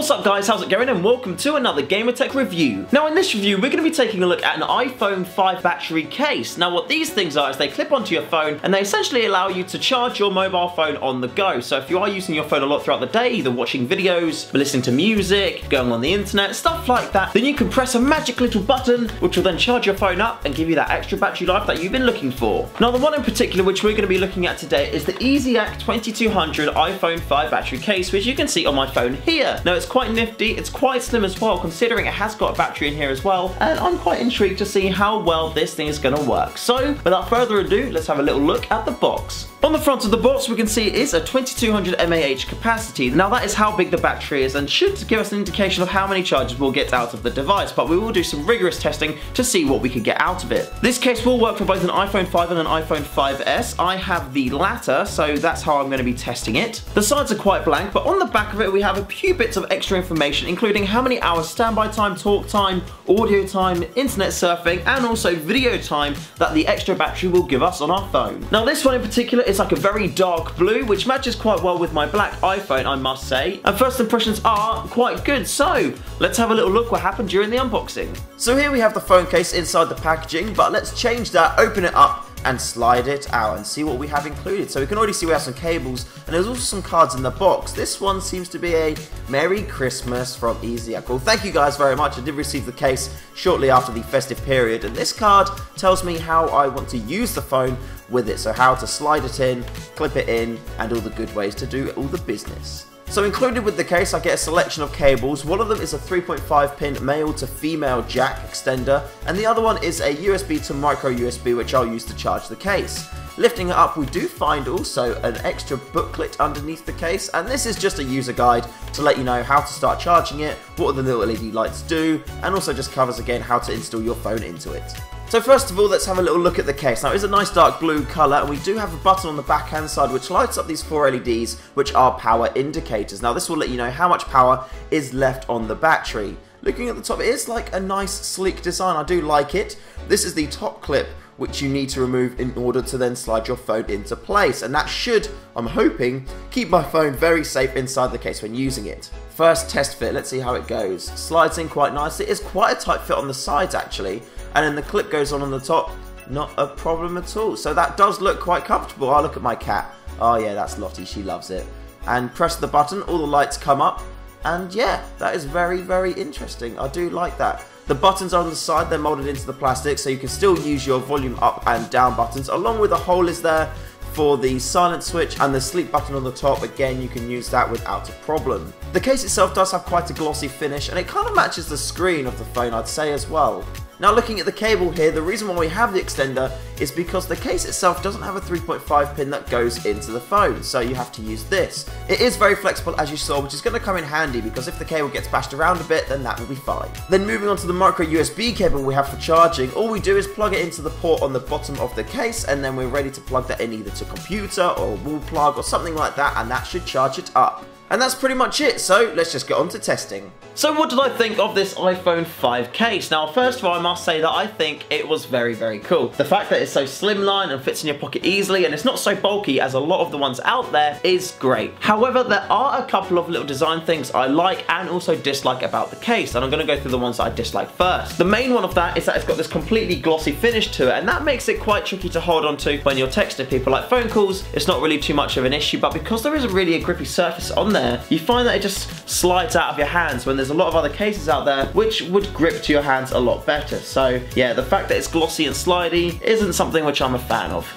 What's up guys, how's it going, and welcome to another Gamer Tech review. Now in this review we're going to be taking a look at an iPhone 5 battery case. Now what these things are is they clip onto your phone and they essentially allow you to charge your mobile phone on the go. So if you are using your phone a lot throughout the day, either watching videos, listening to music, going on the internet, stuff like that, then you can press a magic little button which will then charge your phone up and give you that extra battery life that you've been looking for. Now the one in particular which we're going to be looking at today is the EasyAcc 2200 iPhone 5 battery case, which you can see on my phone here. Now it's quite nifty, it's quite slim as well considering it has got a battery in here as well, and I'm quite intrigued to see how well this thing is going to work. So without further ado, let's have a little look at the box. On the front of the box we can see it is a 2200 mAh capacity. Now that is how big the battery is and should give us an indication of how many charges we'll get out of the device, but we will do some rigorous testing to see what we can get out of it. This case will work for both an iPhone 5 and an iPhone 5S. I have the latter, so that's how I'm going to be testing it. The sides are quite blank, but on the back of it we have a few bits of extra information, including how many hours standby time, talk time, audio time, internet surfing, and also video time that the extra battery will give us on our phone. Now this one in particular is like a very dark blue, which matches quite well with my black iPhone, I must say, and first impressions are quite good. So let's have a little look what happened during the unboxing. So here we have the phone case inside the packaging, but let's change that, open it up and slide it out and see what we have included. So we can already see we have some cables and there's also some cards in the box. This one seems to be a Merry Christmas from EasyAcc. Well, thank you guys very much. I did receive the case shortly after the festive period, and this card tells me how I want to use the phone with it. So how to slide it in, clip it in, and all the good ways to do all the business. So included with the case I get a selection of cables. One of them is a 3.5 pin male to female jack extender, and the other one is a USB to micro USB which I'll use to charge the case. Lifting it up we do find also an extra booklet underneath the case, and this is just a user guide to let you know how to start charging it, what the little LED lights do, and also just covers again how to install your phone into it. So first of all, let's have a little look at the case. Now it is a nice dark blue colour, and we do have a button on the back hand side which lights up these 4 LEDs which are power indicators. Now this will let you know how much power is left on the battery. Looking at the top, it is like a nice sleek design, I do like it. This is the top clip which you need to remove in order to then slide your phone into place, and that should, I'm hoping, keep my phone very safe inside the case when using it. First test fit, let's see how it goes. Slides in quite nicely, it is quite a tight fit on the sides actually, and then the clip goes on the top, not a problem at all. So that does look quite comfortable. I'll look at my cat. Oh yeah, that's Lottie, she loves it. And press the button, all the lights come up, and yeah, that is very, very interesting. I do like that. The buttons are on the side, they're molded into the plastic, so you can still use your volume up and down buttons, along with a hole is there for the silent switch, and the sleep button on the top, again you can use that without a problem. The case itself does have quite a glossy finish, and it kind of matches the screen of the phone, I'd say, as well. Now looking at the cable here, the reason why we have the extender is because the case itself doesn't have a 3.5 pin that goes into the phone, so you have to use this. It is very flexible as you saw, which is going to come in handy because if the cable gets bashed around a bit, then that will be fine. Then moving on to the micro USB cable we have for charging, all we do is plug it into the port on the bottom of the case, and then we're ready to plug that in either to computer or a wall plug or something like that, and that should charge it up. And that's pretty much it, so let's just get on to testing. So what did I think of this iPhone 5 case? Now first of all I must say that I think it was very, very cool. The fact that it's so slimline and fits in your pocket easily and it's not so bulky as a lot of the ones out there is great. However, there are a couple of little design things I like and also dislike about the case, and I'm going to go through the ones that I dislike first. The main one of that is that it's got this completely glossy finish to it, and that makes it quite tricky to hold on to when you're texting people. Like phone calls, it's not really too much of an issue, but because there isn't really a grippy surface on there, you find that it just slides out of your hands when there's a lot of other cases out there which would grip to your hands a lot better. So yeah, the fact that it's glossy and slidey isn't something which I'm a fan of.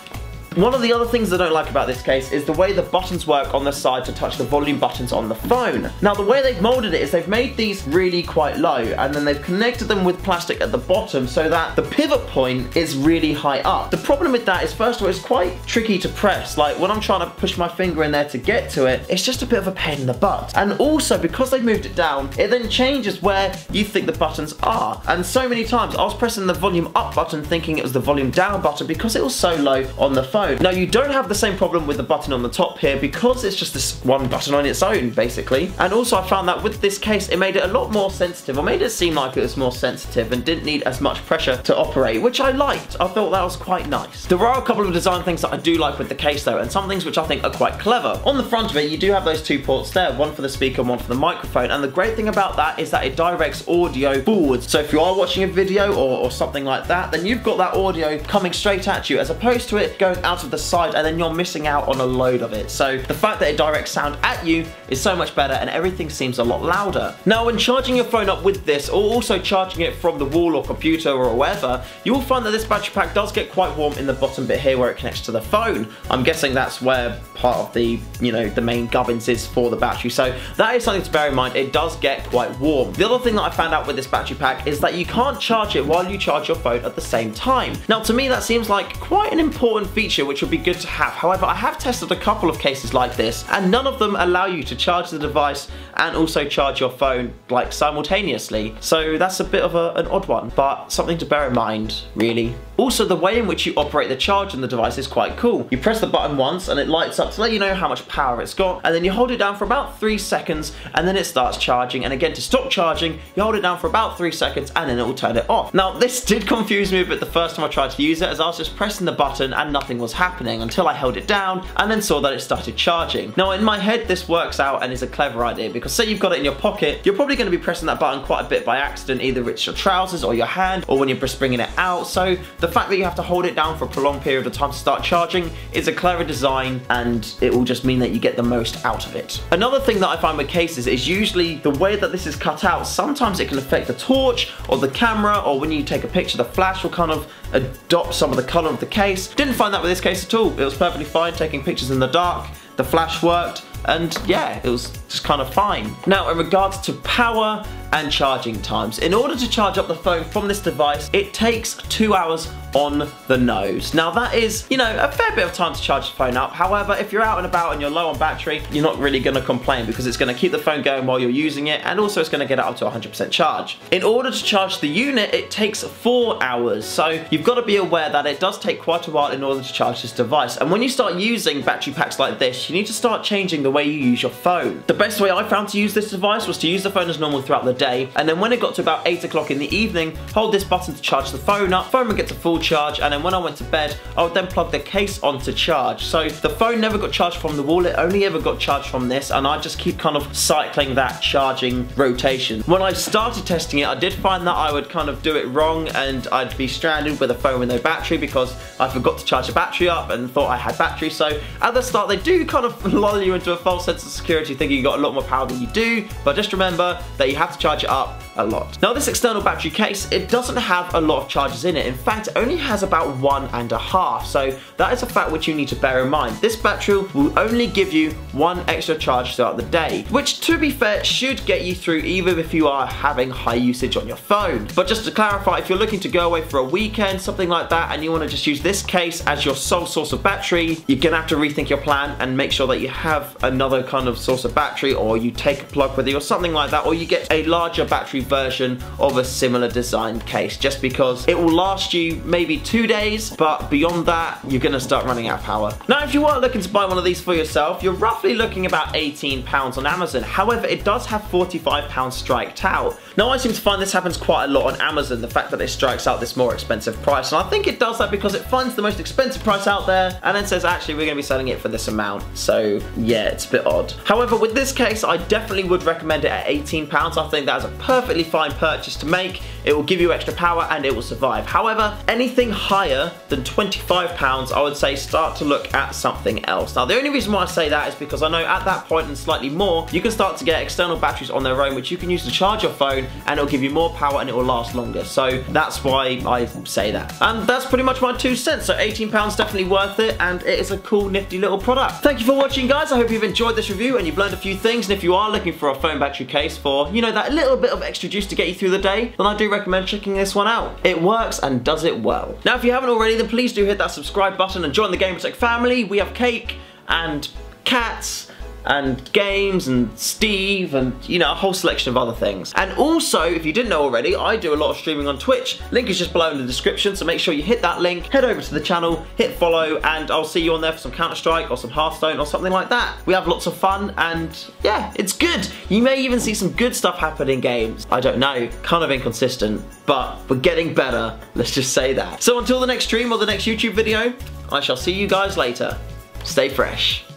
One of the other things I don't like about this case is the way the buttons work on the side to touch the volume buttons on the phone. Now the way they've molded it is they've made these really quite low, and then they've connected them with plastic at the bottom so that the pivot point is really high up. The problem with that is, first of all, it's quite tricky to press. Like when I'm trying to push my finger in there to get to it, it's just a bit of a pain in the butt. And also because they've moved it down, it then changes where you think the buttons are. And so many times I was pressing the volume up button thinking it was the volume down button because it was so low on the phone. phone. Now you don't have the same problem with the button on the top here because it's just this one button on its own basically. And also I found that with this case it made it a lot more sensitive, or made it seem like it was more sensitive and didn't need as much pressure to operate, which I liked. I thought that was quite nice. There are a couple of design things that I do like with the case though, and some things which I think are quite clever. On the front of it you do have those two ports there, one for the speaker and one for the microphone, and the great thing about that is that it directs audio forwards. So if you are watching a video or something like that, then you've got that audio coming straight at you, as opposed to it going out of the side and then you're missing out on a load of it. So the fact that it directs sound at you is so much better, and everything seems a lot louder. Now when charging your phone up with this, or also charging it from the wall or computer or wherever, you will find that this battery pack does get quite warm in the bottom bit here where it connects to the phone. I'm guessing that's where part of the, you know, the main gubbins is for the battery. So that is something to bear in mind. It does get quite warm. The other thing that I found out with this battery pack is that you can't charge it while you charge your phone at the same time. Now to me that seems like quite an important feature which would be good to have. However, I have tested a couple of cases like this and none of them allow you to charge the device and also charge your phone like simultaneously. So that's a bit of an odd one, but something to bear in mind really. Also, the way in which you operate the charge on the device is quite cool. You press the button once and it lights up to let you know how much power it's got, and then you hold it down for about 3 seconds and then it starts charging, and again to stop charging you hold it down for about 3 seconds and then it will turn it off. Now this did confuse me a bit the first time I tried to use it, as I was just pressing the button and nothing was happening until I held it down and then saw that it started charging. Now in my head this works out and is a clever idea, because say you've got it in your pocket, you're probably going to be pressing that button quite a bit by accident, either it's your trousers or your hand or when you're just bringing it out. So the fact that you have to hold it down for a prolonged period of time to start charging is a clever design, and it will just mean that you get the most out of it. Another thing that I find with cases is usually the way that this is cut out. Sometimes it can affect the torch or the camera, or when you take a picture the flash will kind of adopt some of the colour of the case. Didn't find that with this case at all. It was perfectly fine taking pictures in the dark, the flash worked, and yeah, it was just kind of fine. Now in regards to power and charging times, in order to charge up the phone from this device it takes 2 hours on the nose. Now that is, you know, a fair bit of time to charge the phone up. However, if you're out and about and you're low on battery, you're not really going to complain, because it's going to keep the phone going while you're using it, and also it's going to get it up to 100% charge. In order to charge the unit it takes 4 hours, so you've got to be aware that it does take quite a while in order to charge this device. And when you start using battery packs like this, you need to start changing the way you use your phone. The best way I found to use this device was to use the phone as normal throughout the day, and then when it got to about 8 o'clock in the evening, hold this button to charge the phone up, phone would get to full charge, and then when I went to bed I would then plug the case on to charge. So the phone never got charged from the wall, it only ever got charged from this, and I just keep kind of cycling that charging rotation. When I started testing it I did find that I would kind of do it wrong and I'd be stranded with a phone with no battery because I forgot to charge the battery up and thought I had battery. So at the start they do kind of lull you into a false sense of security thinking you got a lot more power than you do, but just remember that you have to charge it up a lot. Now this external battery case, it doesn't have a lot of charges in it. In fact, it only has about 1.5, so that is a fact which you need to bear in mind. This battery will only give you 1 extra charge throughout the day, which to be fair should get you through even if you are having high usage on your phone. But just to clarify, if you're looking to go away for a weekend, something like that, and you want to just use this case as your sole source of battery, you're gonna have to rethink your plan and make sure that you have another kind of source of battery, or you take a plug with you or something like that, or you get a larger battery version of a similar designed case, just because it will last you maybe 2 days, but beyond that you're gonna start running out of power. Now if you are looking to buy one of these for yourself, you're roughly looking about £18 on Amazon. However, it does have £45 striked out. Now I seem to find this happens quite a lot on Amazon, the fact that it strikes out this more expensive price, and I think it does that because it finds the most expensive price out there and then says actually we're going to be selling it for this amount. So yeah, it's a bit odd. However, with this case I definitely would recommend it at £18. I think that is a perfectly fine purchase to make. It will give you extra power and it will survive. However, anything higher than £25 I would say start to look at something else. Now the only reason why I say that is because I know at that point and slightly more you can start to get external batteries on their own which you can use to charge your phone, and it'll give you more power and it will last longer. So that's why I say that. And that's pretty much my 2 cents. So £18 definitely worth it, and it is a cool nifty little product. Thank you for watching guys. I hope you've enjoyed this review and you've learned a few things, and if you are looking for a phone battery case for, you know, that little bit of extra juice to get you through the day, then I do recommend checking this one out. It works and does it well. Now if you haven't already, then please do hit that subscribe button and join the EasyAcc family. We have cake and cats and games and Steve and, you know, a whole selection of other things. And also, if you didn't know already, I do a lot of streaming on Twitch. Link is just below in the description, so make sure you hit that link, head over to the channel, hit follow, and I'll see you on there for some Counter-Strike or some Hearthstone or something like that. We have lots of fun, and yeah, it's good. You may even see some good stuff happen in games. I don't know, kind of inconsistent, but we're getting better, let's just say that. So until the next stream or the next YouTube video, I shall see you guys later. Stay fresh.